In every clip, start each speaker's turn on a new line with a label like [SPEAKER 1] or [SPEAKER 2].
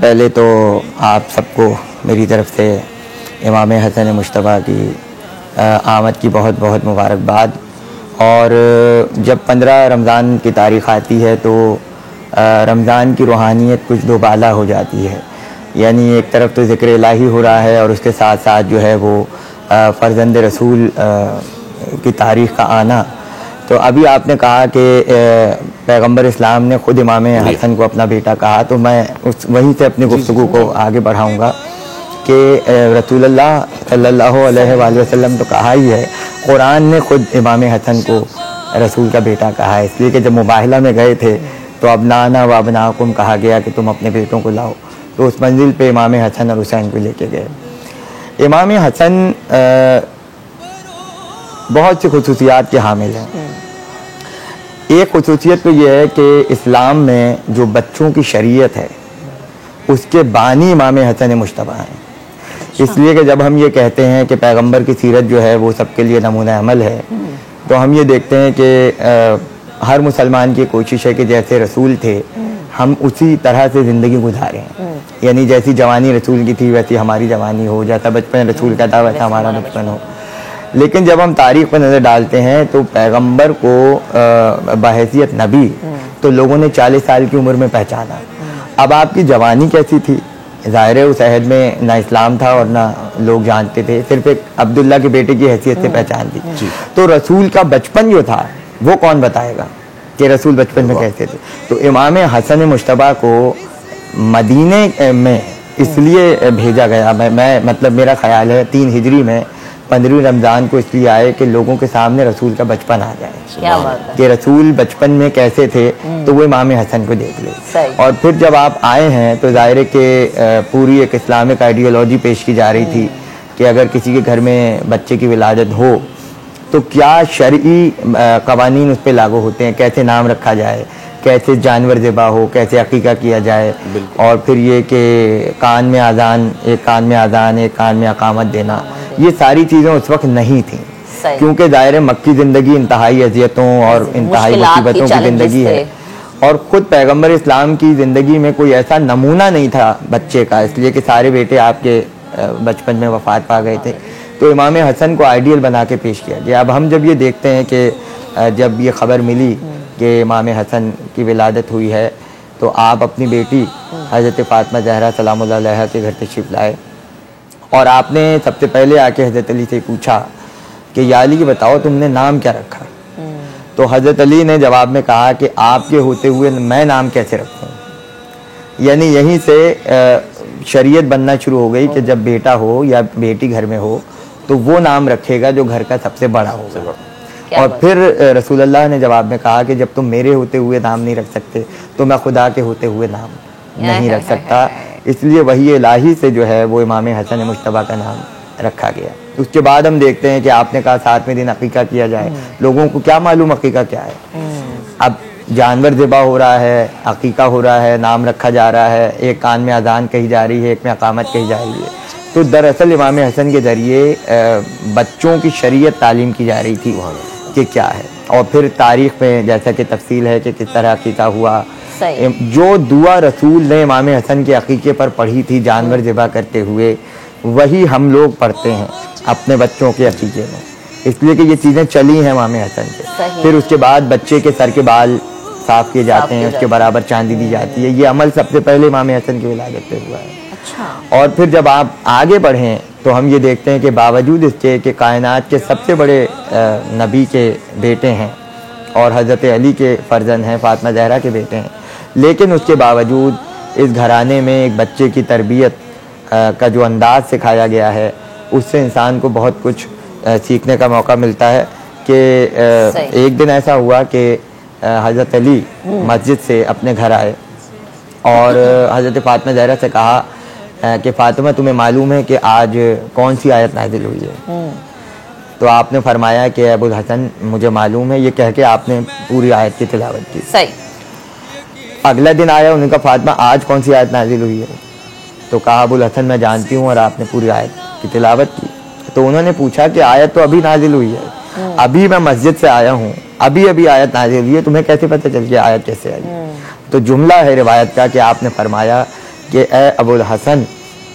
[SPEAKER 1] पहले तो आप सबको मेरी तरफ से इमाम हसन मुश्तबा की आमद की बहुत बहुत मुबारकबाद। और जब 15 रमज़ान की तारीख़ आती है तो रमज़ान की रूहानियत कुछ दोबाला हो जाती है। यानी एक तरफ तो ज़िक्र इलाही हो रहा है और उसके साथ साथ जो है वो फ़र्ज़ंद रसूल की तारीख़ का आना। तो अभी आपने कहा कि पैगंबर इस्लाम ने ख़ुद इमाम हसन को अपना बेटा कहा, तो मैं वहीं से अपनी गुफ्तगू को आगे बढ़ाऊँगा कि रसूलुल्लाह सल्लल्लाहु अलैहि वसल्लम तो कहा ही है, कुरान ने ख़ुद इमाम हसन को रसूल का बेटा कहा है। इसलिए कि जब मुबाहला में गए थे तो अबनाना व अबनाकुम कहा गया कि तुम अपने बेटों को लाओ, तो उस मंजिल पे इमाम हसन और हुसैन को लेके गए। इमाम हसन बहुत सी खुसूसियात के हामिल हैं। एक खुसूसियत तो यह है कि इस्लाम में जो बच्चों की शरीयत है उसके बानी इमाम हसन मुश्तबा हैं। इसलिए कि जब हम ये कहते हैं कि पैगंबर की सीरत जो है वो सबके लिए नमूना अमल है, तो हम ये देखते हैं कि हर मुसलमान की कोशिश है कि जैसे रसूल थे हम उसी तरह से ज़िंदगी गुजारें। यानी जैसी जवानी रसूल की थी वैसी हमारी जवानी हो, जैसा बचपन रसूल का था वैसा हमारा बचपन हो। लेकिन जब हम तारीख़ पर नज़र डालते हैं तो पैगंबर को बहैसियत नबी तो लोगों ने 40 साल की उम्र में पहचाना। अब आपकी जवानी कैसी थी? ज़ाहिर है उस अहद में ना इस्लाम था और ना लोग जानते थे, सिर्फ एक अब्दुल्ला के बेटे की हैसियत से पहचान दी। तो रसूल का बचपन जो था वो कौन बताएगा कि रसूल बचपन में कैसे थे? तो इमाम हसन मुश्तबा को मदीने में इसलिए भेजा गया, मैं मतलब मेरा ख्याल है 3 हिजरी में 15 रमज़ान को इसलिए आए कि लोगों के सामने रसूल का बचपन आ जाए।
[SPEAKER 2] क्या बात है?
[SPEAKER 1] कि रसूल बचपन में कैसे थे तो वो इमाम हसन को देख ले। और फिर जब आप आए हैं तो ज़ाहिर है कि पूरी एक इस्लामिक आइडियोलॉजी पेश की जा रही थी कि अगर किसी के घर में बच्चे की विलादत हो तो क्या शरई कवानीन उस पर लागू होते हैं, कैसे नाम रखा जाए, कैसे जानवर ज़िबा हो, कैसे अकीका किया जाए। और फिर ये कि कान में आज़ान, एक कान में आज़ान एक कान में अकामत देना, ये सारी चीज़ें उस वक्त नहीं थी क्योंकि दायरे मक्की ज़िंदगी इंतहाई अज़ियतों और इंतहाई मुसीबतों की ज़िंदगी है। और ख़ुद पैगंबर इस्लाम की ज़िंदगी में कोई ऐसा नमूना नहीं था बच्चे का, इसलिए कि सारे बेटे आपके बचपन में वफ़ात पा गए थे। तो इमाम हसन को आइडियल बना के पेश किया गया। अब हम जब ये देखते हैं कि जब ये ख़बर मिली कि इमाम हसन की विलादत हुई है तो आप अपनी बेटी हज़रत फ़ातिमा ज़हरा सलामुल्लाह अलैहा के घर तशरीफ़ लाए और आपने सबसे पहले आके हज़रत अली से पूछा कि या अली बताओ तुमने नाम क्या रखा? तो हज़रत अली ने जवाब में कहा कि आपके होते हुए मैं नाम कैसे रखूं? यानी यहीं से शरीयत बनना शुरू हो गई कि जब बेटा हो या बेटी घर में हो तो वो नाम रखेगा जो घर का सबसे बड़ा होगा। और फिर रसूलुल्लाह ने जवाब में कहा कि जब तुम मेरे होते हुए नाम नहीं रख सकते तो मैं खुदा के होते हुए नाम नहीं रख सकता। इसलिए वही इलाही से जो है वो इमाम हसन मुश्तबा का नाम रखा गया। उसके बाद हम देखते हैं कि आपने कहा 7वें दिन अकीका किया जाए। लोगों को क्या मालूम अकीका क्या है? अब जानवर ज़िबा हो रहा है, अकीका हो रहा है, नाम रखा जा रहा है, एक कान में अजान कही जा रही है, एक में अकामत कही जा रही है। तो दरअसल इमाम हसन के ज़रिए बच्चों की शरीयत तालीम की जा रही थी कि क्या है। और फिर तारीख़ में जैसा कि तफसील है कि किस तरह अकीका हुआ, जो दुआ रसूल ने इमाम हसन के अकीके पर पढ़ी थी जानवर ज़िबा करते हुए, वही हम लोग पढ़ते हैं अपने बच्चों के अकीके में। इसलिए कि ये चीज़ें चली हैं इमाम हसन से। फिर उसके बाद बच्चे के सर के बाल साफ़ किए जाते हैं, उसके बराबर चांदी दी जाती है। ये अमल सबसे पहले इमाम हसन की विलादत पे हुआ है। और फिर जब आप आगे बढ़ें तो हम ये देखते हैं कि बावजूद इसके कि कायनात के सबसे बड़े नबी के बेटे हैं और हज़रत अली के फ़र्जंद हैं, फ़ातिमा ज़हरा के बेटे हैं, लेकिन उसके बावजूद इस घराने में एक बच्चे की तरबियत का जो अंदाज़ सिखाया गया है उससे इंसान को बहुत कुछ सीखने का मौका मिलता है। कि एक दिन ऐसा हुआ कि हज़रत अली मस्जिद से अपने घर आए और हज़रत फ़ातिमा ज़हरा से कहा कि फ़ातिमा तुम्हें मालूम है कि आज कौन सी आयत नाज़िल हुई है? तो आपने फरमाया कि अबुल हसन मुझे मालूम है। ये कह के आपने पूरी आयत की तिलावत की। सही। अगला दिन आया, उन्होंने कहा फ़ातिमा आज कौन सी आयत नाज़िल हुई है? तो कहा अबुल हसन मैं जानती हूँ और आपने पूरी आयत की तिलावत की। तो उन्होंने पूछा कि आयत तो अभी नाज़िल हुई है, अभी मैं मस्जिद से आया हूँ, अभी अभी आयत नाज़िल हुई है, तुम्हें कैसे पता चल गया आयत कैसे आई? तो जुमला है रिवायत का कि आपने फरमाया कि ए अबुल हसन,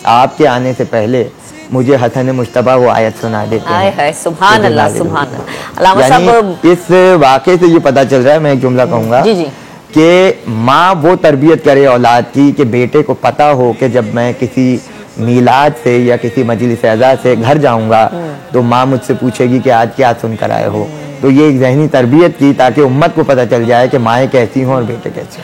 [SPEAKER 1] आपके आने से पहले मुझे हसन मुश्तबा वो आयत सुना देते हैं।
[SPEAKER 2] सुभान अल्लाह, सुभान अल्लाह।
[SPEAKER 1] यानी इस वाक़े से ये पता चल रहा है, मैं एक जुमला कहूँगा कि माँ वो तरबियत करे औलाद की कि बेटे को पता हो कि जब मैं किसी मीलाद से या किसी मजलिस अज़ा से घर जाऊँगा तो माँ मुझसे पूछेगी कि आज क्या सुन कर आए हो। तो ये एक ज़हनी तरबियत की, ताकि उम्मत को पता चल जाए कि माएँ कैसी हों और बेटे कैसे हों।